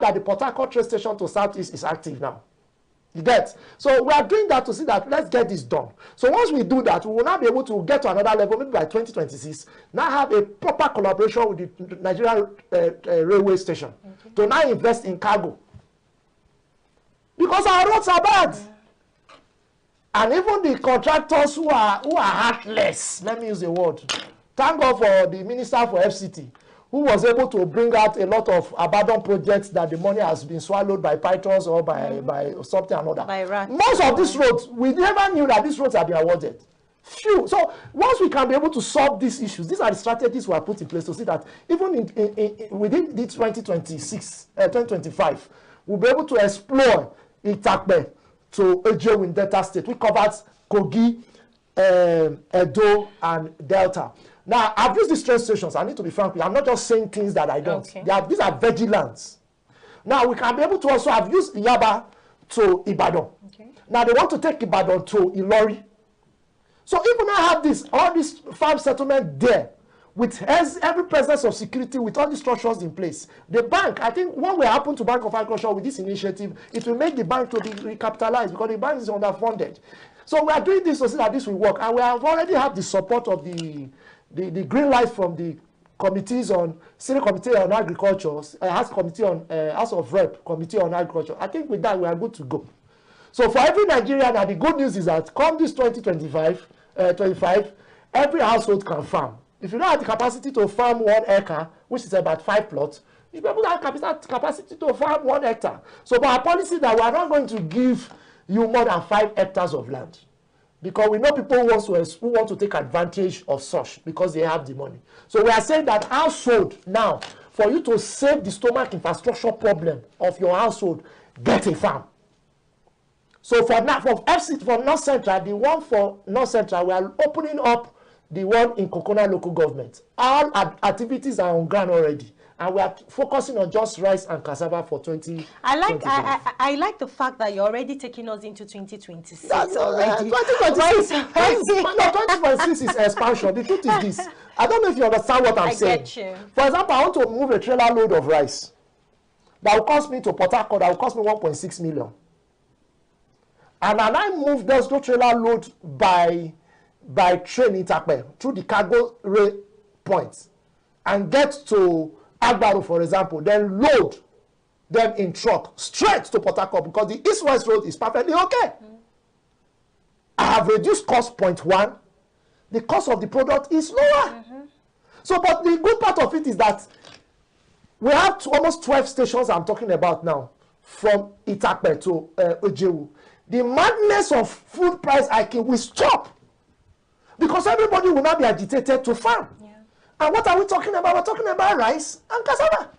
that the Port Harcourt train station to Southeast is active now. You get? So we are doing that to see that let's get this done. So once we do that, we will now be able to get to another level, maybe by 2026, now have a proper collaboration with the Nigerian railway station to now invest in cargo. Because our roads are bad. And even the contractors who are heartless, let me use the word. Thank God for the Minister for FCT, who was able to bring out a lot of abandoned projects that the money has been swallowed by pythons or by something or another. By rats. Most of these roads, we never knew that these roads have been awarded. Few. So once we can be able to solve these issues, these are the strategies we have put in place to see that even within the 2025, we'll be able to explore Itakpe to Ojewu in Delta State. We covered Kogi, Edo, and Delta. Now, I've used these train stations. I need to be frank with you. I'm not just saying things that I don't. Okay. These are vigilance. Now, we can be able to also have used Yaba to Ibadan. Okay. Now, they want to take Ibadan to Ilori. So, even I have all this farm settlement there, with every presence of security, with all the structures in place. The bank, I think what will happen to Bank of Agriculture with this initiative, it will make the bank to be recapitalized because the bank is underfunded. So we are doing this to see that this will work. And we have already had the support of the green light from the committees on, Senate Committee on Agriculture, House Committee on, House of Rep, Committee on Agriculture. I think with that, we are good to go. So for every Nigerian, and the good news is that come this 2025, every household can farm. If you don't have the capacity to farm 1 acre, which is about 5 plots, you people have capacity to farm 1 hectare. So by our policy that we are not going to give you more than 5 hectares of land, because we know people who want to take advantage of such because they have the money. So we are saying that household now, for you to save the stomach infrastructure problem of your household, get a farm. So for now, for North Central, the one for North Central, we are opening up the one in Kokona local government. All activities are on ground already, and we are focusing on just rice and cassava for 20. I like the fact that you're already taking us into 2026 already. 2026 is expansion. The truth is this. I don't know if you understand what I'm saying. Get you. For example, I want to move a trailer load of rice. That will cost me to Port Harcourt. That will cost me 1.6 million. And I move those trailer load by train in Itakpe through the cargo rail points and get to Agbaru, for example, then load them in truck straight to Port Harcourt because the east-west road is perfectly okay. I have reduced cost 0.1. The cost of the product is lower. So, but the good part of it is that we have almost 12 stations I'm talking about now from Itakpe to Ojewu. The madness of food price hiking will stop. Because everybody will not be agitated to farm. Yeah. And what are we talking about? We're talking about rice and cassava.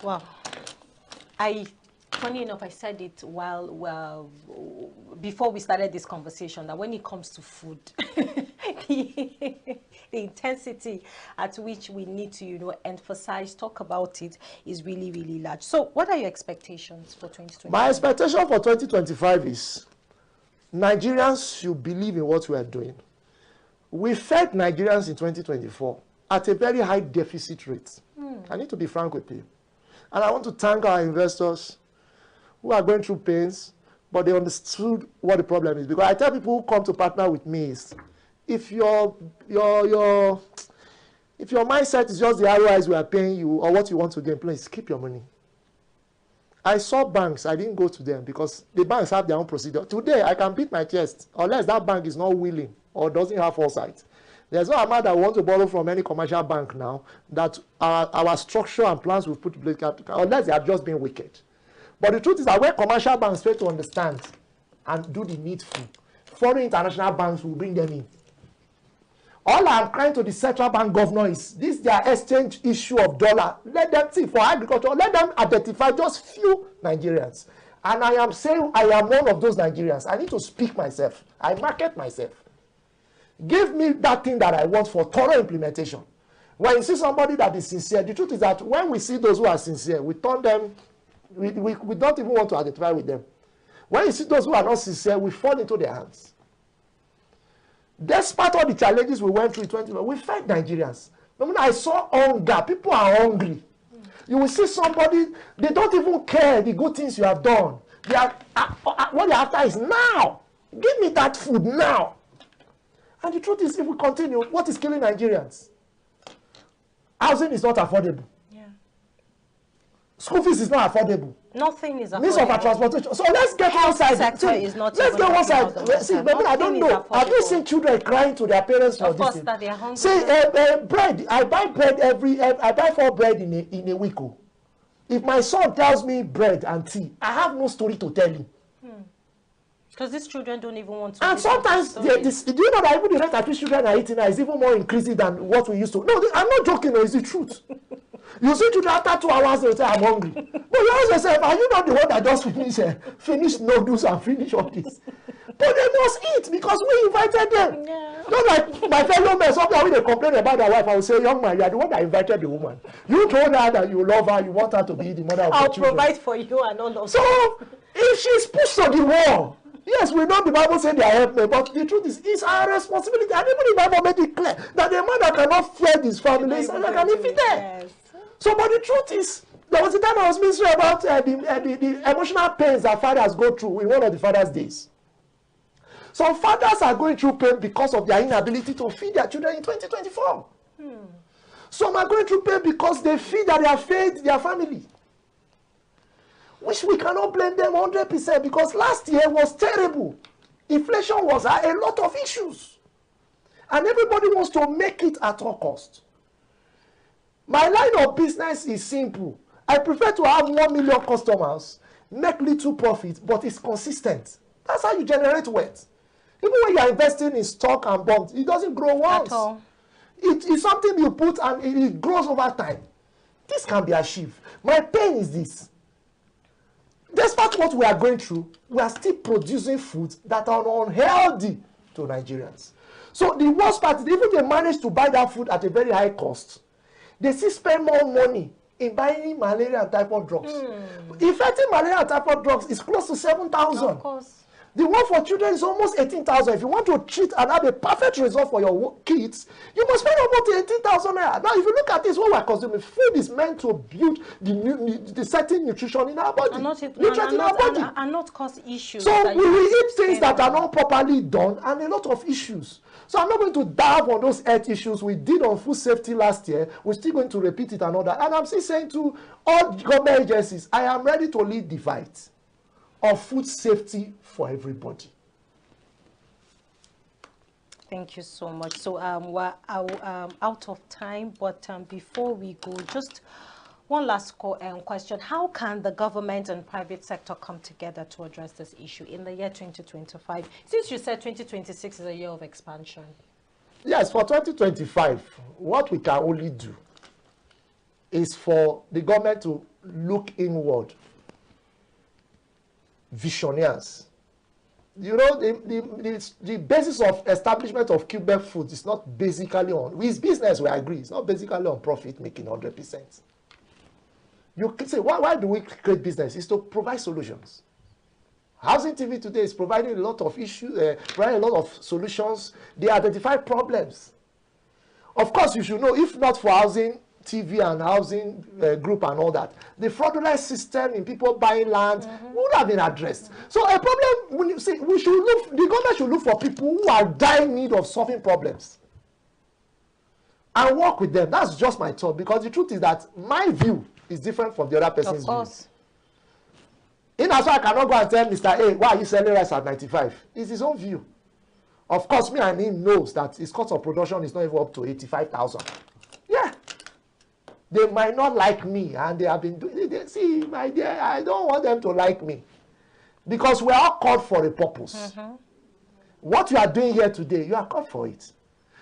Wow. Funny enough, I said it before we started this conversation, that when it comes to food, the intensity at which we need to, emphasize, talk about it is really, really large. So what are your expectations for 2025? My expectation for 2025 is Nigerians should believe in what we are doing. We fed Nigerians in 2024 at a very high deficit rate. I need to be frank with you. And I want to thank our investors who are going through pains, but they understood what the problem is. Because I tell people who come to partner with me is, if your mindset is just the ROIs we are paying you or what you want to gain, please keep your money. I saw banks, I didn't go to them because the banks have their own procedure. Today, I can beat my chest unless that bank is not willing or doesn't have foresight. There's no amount that we want to borrow from any commercial bank now that our structure and plans will put in place, unless they have just been wicked. But the truth is that when commercial banks fail to understand and do the needful, foreign international banks will bring them in. All I'm crying to the central bank governor is this their exchange issue of dollar. Let them see for agriculture, let them identify just few Nigerians. And I am saying I am one of those Nigerians. I need to speak myself. I market myself. Give me that thing that I want for thorough implementation. When you see somebody that is sincere, the truth is that when we see those who are sincere, we turn them, we don't even want to identify with them. When you see those who are not sincere, we fall into their hands. Despite all the challenges we went through in 2020, we fed Nigerians. I mean, I saw hunger. People are hungry. You will see somebody, they don't even care the good things you have done. They are, what they're after is now. Give me that food now. And the truth is, if we continue, what is killing Nigerians? Housing is not affordable. Yeah. School fees is not affordable. Nothing is affordable. Means of our transportation. So let's get one side. Sector is not let's get one side. See, maybe I don't know. Have you seen children crying to their parents for this? Of course, that they are hungry. See, bread. I buy bread I buy 4 bread in a week. If my son tells me bread and tea, I have no story to tell him. Because these children don't even want to. And sometimes, do you know that even the rate at which children are eating now is even more increasing than what we used to? No, I'm not joking, no, it's the truth. You see children after 2 hours, they say, I'm hungry. But you ask yourself, are you not the one that just finish noodles and finish all this? But they must eat because we invited them. Yeah. Not like my fellow men, sometimes when they complain about their wife, I will say, young man, you are the one that invited the woman. You told her that you love her, you want her to be the mother of your children. I'll provide for you and all of that. So, if she's pushed to the wall, yes, we know the Bible said they are helpmen, but the truth is, it's our responsibility. And even the Bible made it clear that the man that cannot feed his family is not can feed them. Yes. So, but the truth is, there was a time I was ministering about the emotional pains that fathers go through in one of the Father's Days. Some fathers are going through pain because of their inability to feed their children in 2024. Some are going through pain because they feel that they have failed their family. Which we cannot blame them 100% because last year was terrible. Inflation was a lot of issues. And everybody wants to make it at all cost. My line of business is simple. I prefer to have 1 million customers, make little profit, but it's consistent. That's how you generate wealth. Even when you are investing in stock and bonds, it doesn't grow once. At all. It's something you put and it grows over time. This can be achieved. My pain is this. Despite what we are going through, we are still producing foods that are unhealthy to Nigerians. So the worst part is even they manage to buy that food at a very high cost, they still spend more money in buying malaria and typhoid drugs. Effective malaria and typhoid drugs is close to 7,000. Of course. The one for children is almost 18,000. If you want to treat and have a perfect result for your kids, you must spend almost 18,000 naira. Now, if you look at this, what we're consuming, food is meant to build the certain nutrition in our body, And not cause issues. So we will eat things that are not properly done and a lot of issues. So I'm not going to dive on those health issues we did on food safety last year. We're still going to repeat it another. And I'm still saying to all government agencies, I am ready to lead the fight of food safety for everybody. Thank you so much. So we're out of time, but before we go, just one last question. How can the government and private sector come together to address this issue in the year 2025? Since you said 2026 is a year of expansion. Yes, for 2025, what we can only do is for the government to look inward. Visionaries. You know, the basis of establishment of Quebec Foods is not basically on, with business we agree, it's not basically on profit making 100%. You can say, why do we create business? It's to provide solutions. Housing TV today is providing a lot of issues, providing a lot of solutions. They identify problems. Of course, you should know, if not for Housing TV and Housing Group and all that, the fraudulent system in people buying land would have been addressed. So a problem, when you see, the government should look for people who are dying need of solving problems and work with them. That's just my thought, because the truth is that my view is different from the other person's view. Of course. In as well, I cannot go and tell Mr. A, why are you selling rice at 95? It's his own view. Of course, me and him knows that his cost of production is not even up to 85,000. Yeah. They might not like me, and they have been doing. See, my dear, I don't want them to like me, because we are all called for a purpose. What you are doing here today, you are called for it.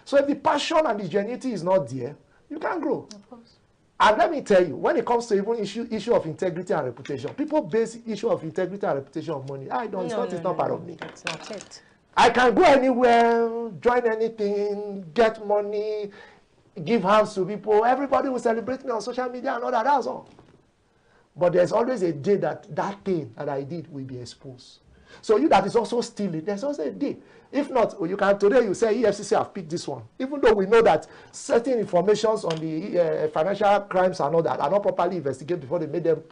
So if the passion and the ingenuity is not there, you can't grow. Of course. And let me tell you, when it comes to even issue of integrity and reputation, people base issue of integrity and reputation of money. I don't. It's not part of me. That's not it. I can go anywhere, join anything, get money, give hands to people. Everybody will celebrate me on social media and all that. That's all. But there's always a day that thing that I did will be exposed. So you that is also stealing, there's also a day. If not, you can today you say EFCC have picked this one, even though we know that certain informations on the financial crimes and all that are not properly investigated before they made them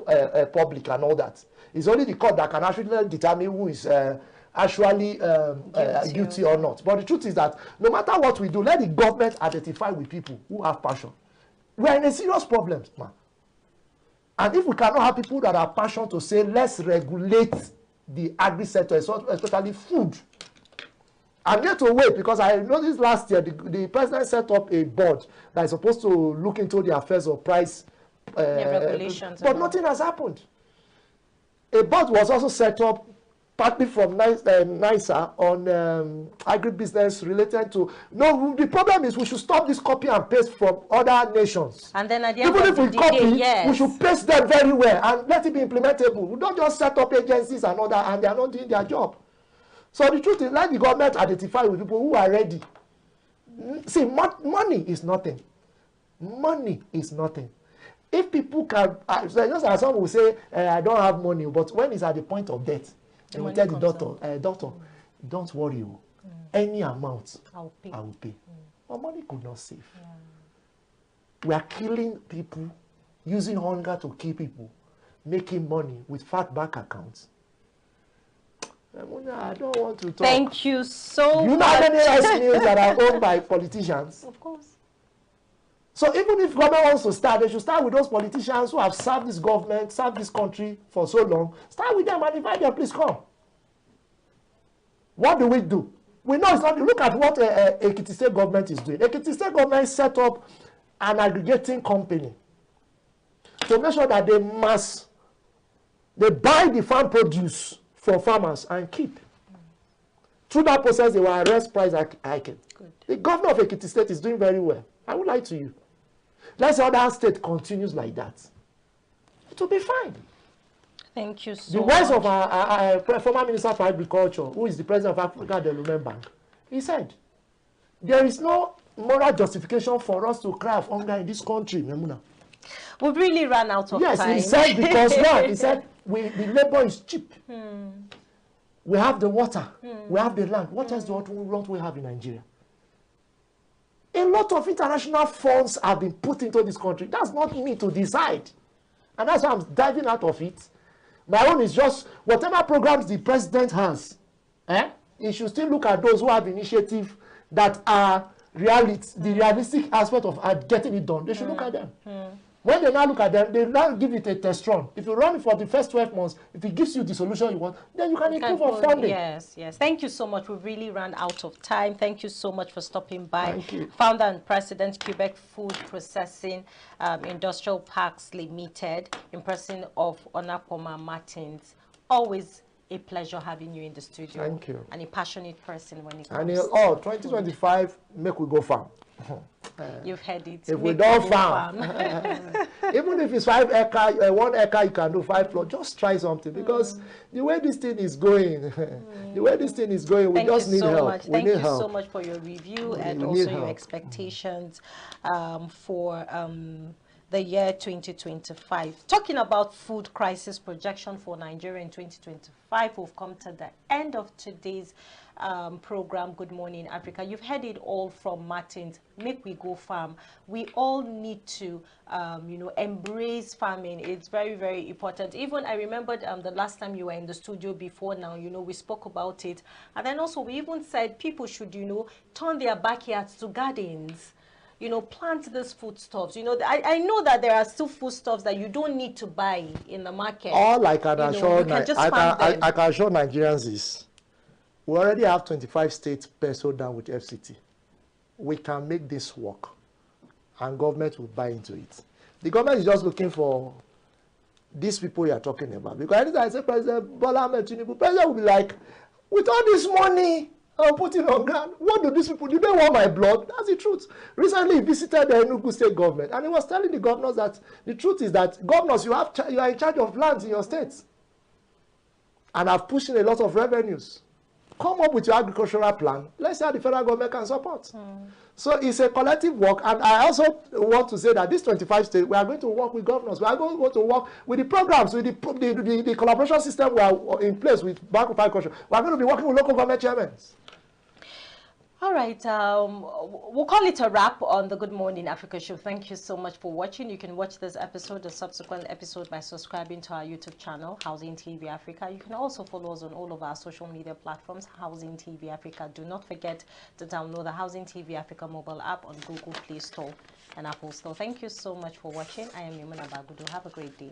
public and all that. It's only the court that can actually determine who is actually guilty or not. But the truth is that no matter what we do, let the government identify with people who have passion. We are in a serious problem, man. And if we cannot have people that are passionate to say, let's regulate the agri sector, especially food. I'm yet to wait, because I noticed last year the president set up a board that is supposed to look into the affairs of price regulations, but nothing has happened. A board was also set up partly from NISA on agribusiness related to. No, the problem is we should stop this copy and paste from other nations. And then at the end even of if we the copy, day, yes, we should paste them very well and let it be implementable. We don't just set up agencies and other, and they are not doing their job. So the truth is, let the government identify with people who are ready. See, money is nothing. Money is nothing. If people can, just as some will say, I don't have money, but when it's at the point of death, they will tell the doctor, doctor, don't worry, any amount I will pay. But money could not save. We are killing people, using hunger to kill people, making money with fat bank accounts. I don't want to talk. Thank you so much. You know how many rice mills that are owned by politicians? Of course. So even if government wants to start, they should start with those politicians who have served this government, served this country for so long. Start with them and invite them, please come. What do? We know it's not. Look at what Ekiti State government is doing. Ekiti State government set up an aggregating company to make sure that they buy the farm produce for farmers and keep. Through that process, they will arrest price hiking. The governor of Ekiti State is doing very well. I would lie to you. Let's say other state continues like that. It will be fine. Thank you so much. The words of our former Minister for Agriculture, who is the president of African Development Bank, he said, there is no moral justification for us to cry of hunger in this country, Memuna. We've really run out of time. Yes, he said, because one, he said, the labor is cheap. We have the water. We have the land. What else don't we have in Nigeria? A lot of international funds have been put into this country. That's not me to decide. And that's why I'm diving out of it. My own is just whatever programs the president has, he should still look at those who have initiative that are the realistic aspect of getting it done. They should look at them. When they now look at them, they now give it a test run. If you run it for the first 12 months, if it gives you the solution you want, then you can improve on funding. Yes. Thank you so much. We've really run out of time. Thank you so much for stopping by. Thank you. Founder and President, Quebec Food Processing Industrial Parks Limited, in person of Onakpoma Martins. Always a pleasure having you in the studio. Thank you. And a passionate person when it comes And to 2025, make we go farm. You've heard it. If we don't farm, even if it's 1 acre, you can do 5 plots. Just try something, because the way this thing is going, we just need help. Thank you so much for your review and also your expectations for the year 2025. Talking about food crisis projection for Nigeria in 2025, we've come to the end of today's program, Good Morning Africa. You've heard it all from Martins. Make we go farm. We all need to, embrace farming. It's very, very important. Even I remembered the last time you were in the studio before now, we spoke about it. And then also we even said people should, turn their backyards to gardens. Plant these foodstuffs. I know that there are still foodstuffs that you don't need to buy in the market. All I can assure Nigerians is, we already have 25 states penciled down with FCT. We can make this work, and government will buy into it. The government is just looking for these people you are talking about. Because anytime I say President Bola Ahmed Tinubu, President will be like, with all this money I'm putting on ground, what do these people do? They want my blood. That's the truth. Recently, he visited the Enugu state government, and he was telling the governors that the truth is that governors, you are in charge of lands in your states, and have pushed in a lot of revenues. come up with your agricultural plan. Let's see how the federal government can support. So it's a collective work, and I also want to say that this 25 states, we are going to work with governors. We are going to work with the programs, with the collaboration system we are in place with Bank of Agriculture. We are going to be working with local government chairmen. All right, we'll call it a wrap on the Good Morning Africa show. Thank you so much for watching. You can watch this episode, the subsequent episode, by subscribing to our YouTube channel, Housing TV Africa. You can also follow us on all of our social media platforms, Housing TV Africa. Do not forget to download the Housing TV Africa mobile app on Google Play Store and Apple Store. Thank you so much for watching. I am Yumuna Bagudu. Have a great day.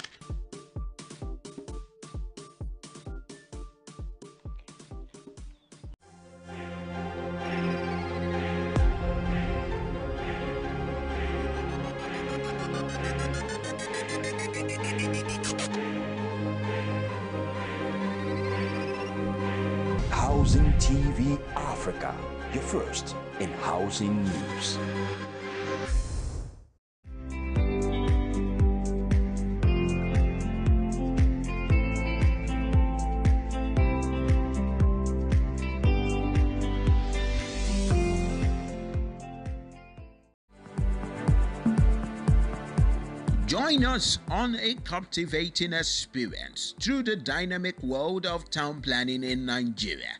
Housing TV Africa, your first in housing news. Join us on a captivating experience through the dynamic world of town planning in Nigeria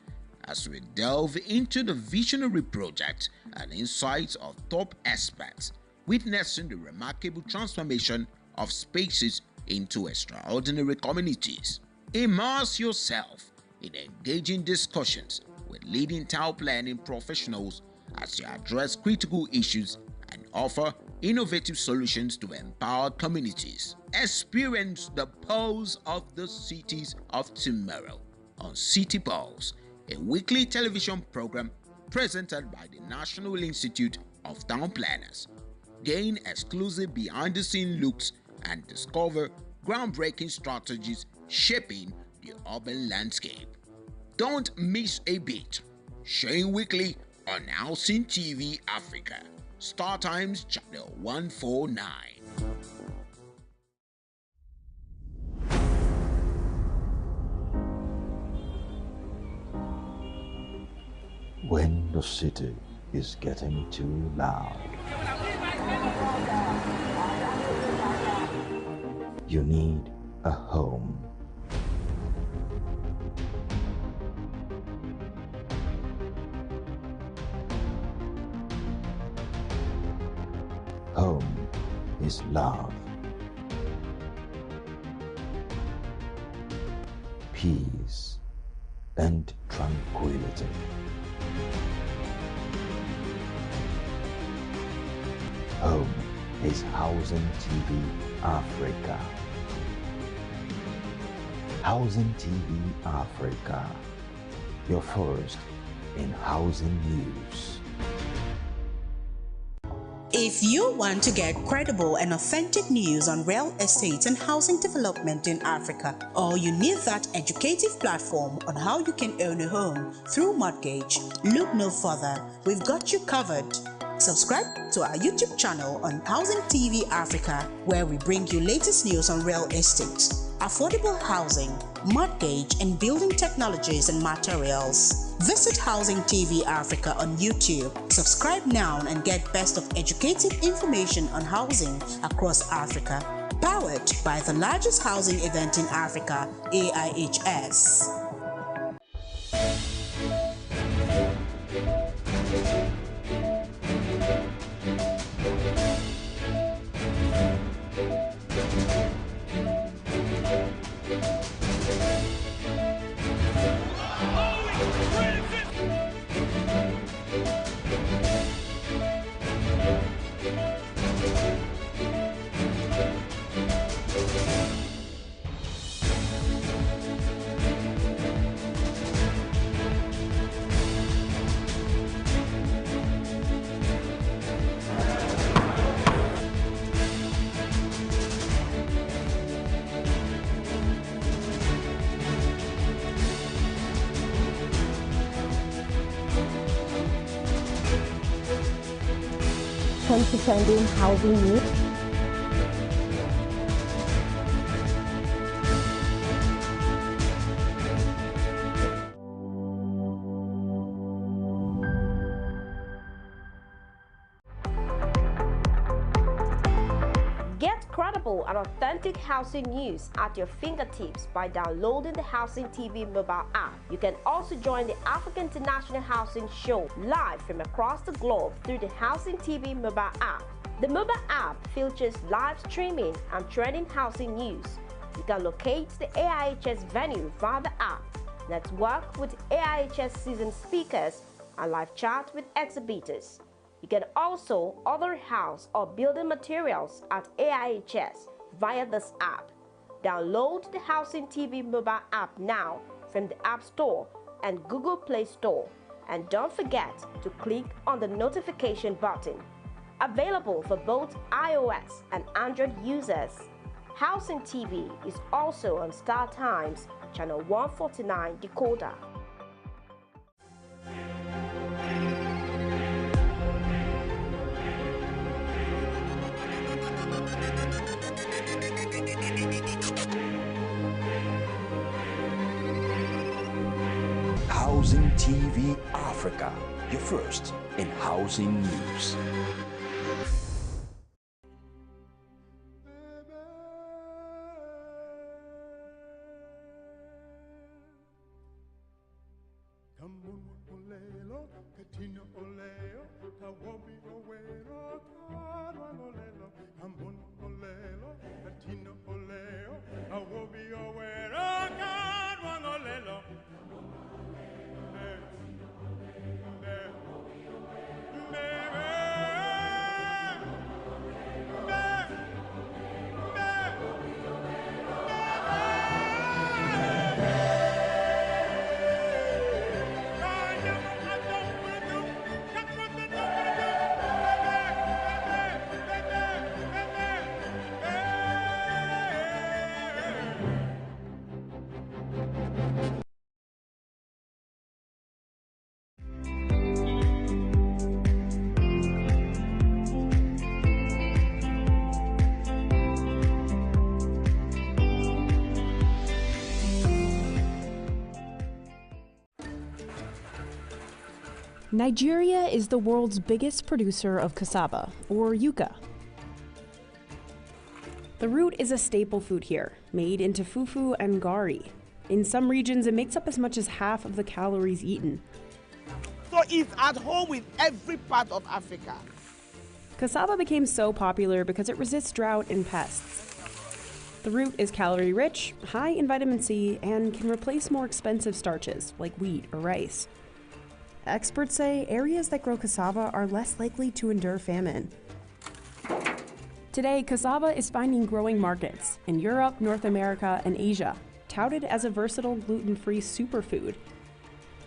as we delve into the visionary projects and insights of top experts, witnessing the remarkable transformation of spaces into extraordinary communities. Immerse yourself in engaging discussions with leading town planning professionals as they address critical issues and offer innovative solutions to empower communities. Experience the pulse of the cities of tomorrow on City Pulse, a weekly television program presented by the National Institute of Town Planners. Gain exclusive behind-the-scenes looks and discover groundbreaking strategies shaping the urban landscape. Don't miss a beat. Showing weekly on Housing TV Africa. Star Times Channel 149. When the city is getting too loud, you need a home. Home is love, peace, and tranquility. Home is Housing TV Africa. Housing TV Africa, your first in housing news. If you want to get credible and authentic news on real estate and housing development in Africa, or you need that educative platform on how you can own a home through mortgage, look no further. We've got you covered. Subscribe to our YouTube channel on Housing TV Africa, where we bring you latest news on real estate, affordable housing, mortgage, and building technologies and materials. Visit Housing TV Africa on YouTube. Subscribe now and get best of educative information on housing across Africa. Powered by the largest housing event in Africa, AIHS. Trending housing news. credible and authentic housing news at your fingertips by downloading the Housing TV mobile app. You can also join the Africa International Housing Show live from across the globe through the Housing TV mobile app. The mobile app features live streaming and trending housing news. You can locate the AIHS venue via the app, network with AIHS seasoned speakers, and live chat with exhibitors. You can also order house or building materials at AIHS via this app. Download the Housing TV mobile app now from the App Store and Google Play Store. And don't forget to click on the notification button. Available for both iOS and Android users. Housing TV is also on Star Times, channel 149 decoder. Housing TV Africa, your first in housing news. Nigeria is the world's biggest producer of cassava, or yuca. The root is a staple food here, made into fufu and gari. In some regions, it makes up as much as half of the calories eaten. So it's at home with every part of Africa. Cassava became so popular because it resists drought and pests. The root is calorie-rich, high in vitamin C, and can replace more expensive starches like wheat or rice. Experts say areas that grow cassava are less likely to endure famine. Today, cassava is finding growing markets in Europe, North America, and Asia, touted as a versatile gluten-free superfood.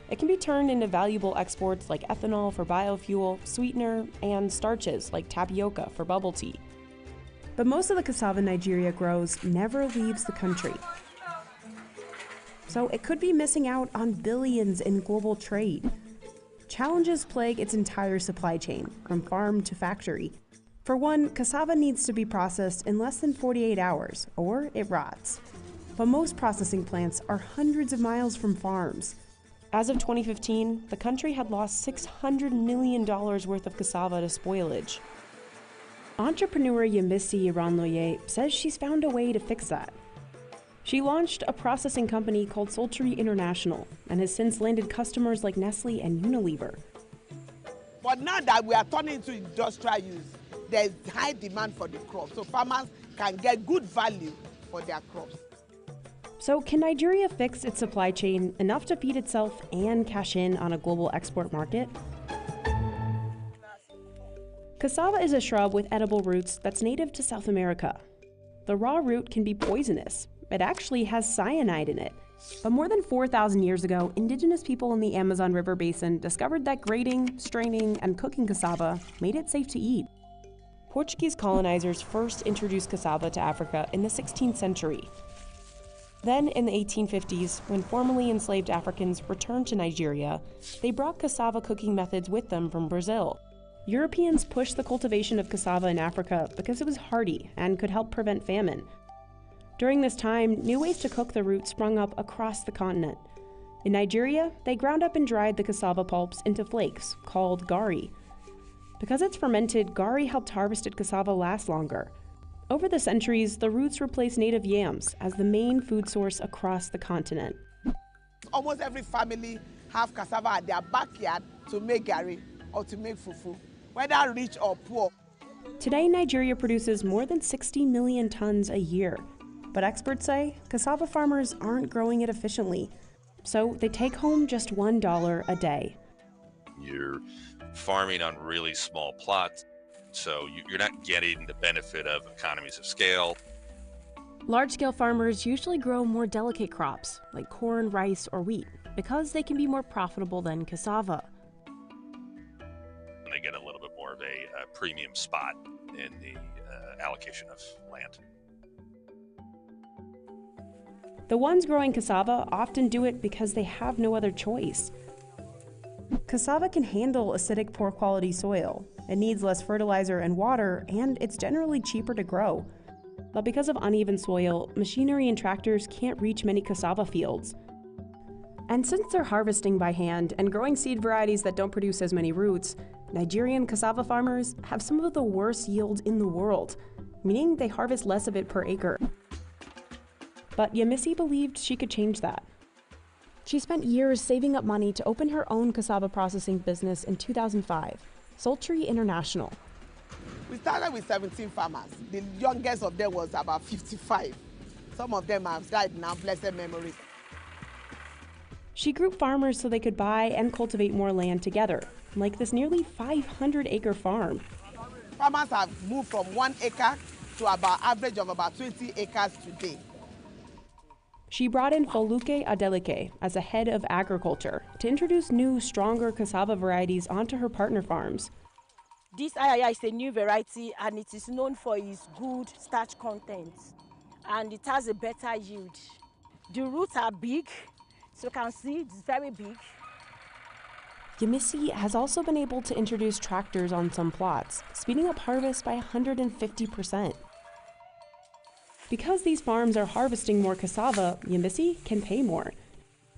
It can be turned into valuable exports like ethanol for biofuel, sweetener, and starches like tapioca for bubble tea. But most of the cassava Nigeria grows never leaves the country. So it could be missing out on billions in global trade. Challenges plague its entire supply chain, from farm to factory. For one, cassava needs to be processed in less than 48 hours, or it rots. But most processing plants are hundreds of miles from farms. As of 2015, the country had lost $600 million worth of cassava to spoilage. Entrepreneur Yemisi Iranloye says she's found a way to fix that. She launched a processing company called Sultry International and has since landed customers like Nestle and Unilever. But now that we are turning into industrial use, there's high demand for the crop, so farmers can get good value for their crops. So can Nigeria fix its supply chain enough to feed itself and cash in on a global export market? Cassava is a shrub with edible roots that's native to South America. The raw root can be poisonous. It actually has cyanide in it. But more than 4,000 years ago, indigenous people in the Amazon River Basin discovered that grating, straining, and cooking cassava made it safe to eat. Portuguese colonizers first introduced cassava to Africa in the 16th century. Then, in the 1850s, when formerly enslaved Africans returned to Nigeria, they brought cassava cooking methods with them from Brazil. Europeans pushed the cultivation of cassava in Africa because it was hardy and could help prevent famine. During this time, new ways to cook the root sprung up across the continent. In Nigeria, they ground up and dried the cassava pulps into flakes, called gari. Because it's fermented, gari helped harvested cassava last longer. Over the centuries, the roots replaced native yams as the main food source across the continent. Almost every family have cassava at their backyard to make gari or to make fufu, whether rich or poor. Today, Nigeria produces more than 60 million tons a year. But experts say cassava farmers aren't growing it efficiently, so they take home just $1 a day. You're farming on really small plots, so you're not getting the benefit of economies of scale. Large-scale farmers usually grow more delicate crops, like corn, rice, or wheat, because they can be more profitable than cassava. And they get a little bit more of a premium spot in the allocation of land. The ones growing cassava often do it because they have no other choice. Cassava can handle acidic, poor-quality soil. It needs less fertilizer and water, and it's generally cheaper to grow. But because of uneven soil, machinery and tractors can't reach many cassava fields. And since they're harvesting by hand and growing seed varieties that don't produce as many roots, Nigerian cassava farmers have some of the worst yields in the world, meaning they harvest less of it per acre. But Yemisi believed she could change that. She spent years saving up money to open her own cassava processing business in 2005, Sultry International. We started with 17 farmers. The youngest of them was about 55. Some of them have died now, blessed memory. She grouped farmers so they could buy and cultivate more land together, like this nearly 500-acre farm. Farmers have moved from 1 acre to about average of about 20 acres today. She brought in Foluke Adeleke as a head of agriculture to introduce new, stronger cassava varieties onto her partner farms. This ayaya is a new variety and it is known for its good starch content and it has a better yield. The roots are big, so you can see it's very big. Yemisi has also been able to introduce tractors on some plots, speeding up harvest by 150%. Because these farms are harvesting more cassava, Yemisi can pay more.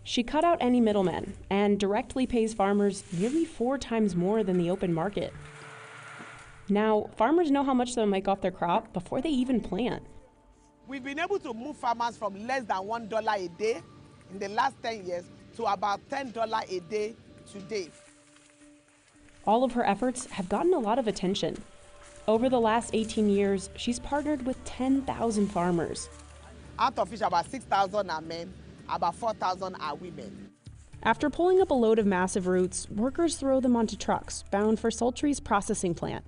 She cut out any middlemen and directly pays farmers nearly 4 times more than the open market. Now, farmers know how much they'll make off their crop before they even plant. We've been able to move farmers from less than $1 a day in the last 10 years to about $10 a day today. All of her efforts have gotten a lot of attention. Over the last 18 years, she's partnered with 10,000 farmers. Out of which about 6,000 are men, about 4,000 are women. After pulling up a load of massive roots, workers throw them onto trucks bound for Sultry's processing plant.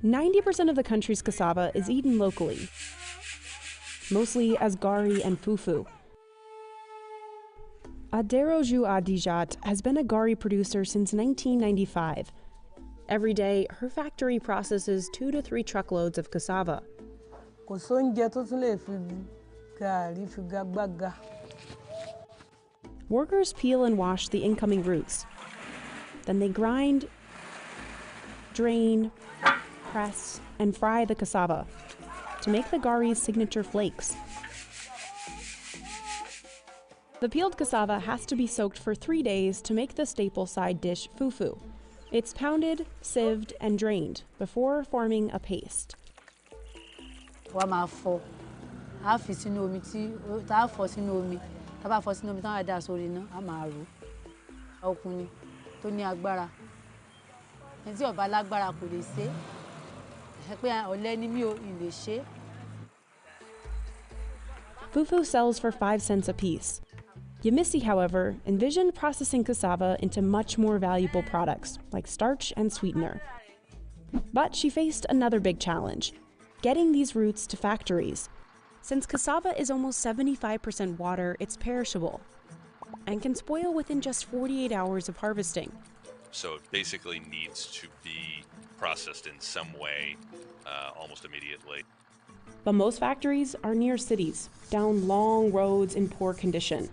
90% of the country's cassava is eaten locally, mostly as gari and fufu. Aderoju Adijat has been a gari producer since 1995. Every day, her factory processes 2 to 3 truckloads of cassava. Workers peel and wash the incoming roots. Then they grind, drain, press, and fry the cassava to make the gari's signature flakes. The peeled cassava has to be soaked for 3 days to make the staple side dish fufu. It's pounded, sieved, and drained before forming a paste. Fufu sells for 5 cents a piece. Yemisi, however, envisioned processing cassava into much more valuable products, like starch and sweetener. But she faced another big challenge: getting these roots to factories. Since cassava is almost 75% water, it's perishable and can spoil within just 48 hours of harvesting. So it basically needs to be processed in some way almost immediately. But most factories are near cities, down long roads in poor condition.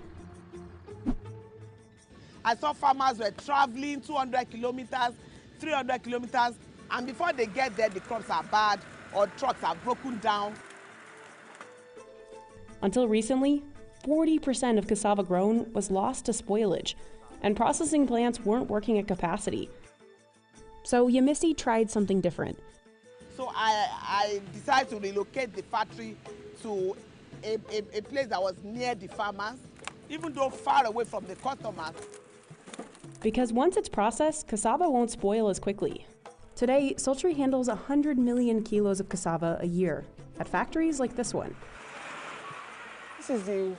I saw farmers were traveling 200 kilometers, 300 kilometers, and before they get there, the crops are bad or trucks are broken down. Until recently, 40% of cassava grown was lost to spoilage, and processing plants weren't working at capacity. So Yemisi tried something different. So I I decided to relocate the factory to a place that was near the farmers, even though far away from the customers. Because once it's processed, cassava won't spoil as quickly. Today, Sultry handles 100 million kilos of cassava a year at factories like this one. This is the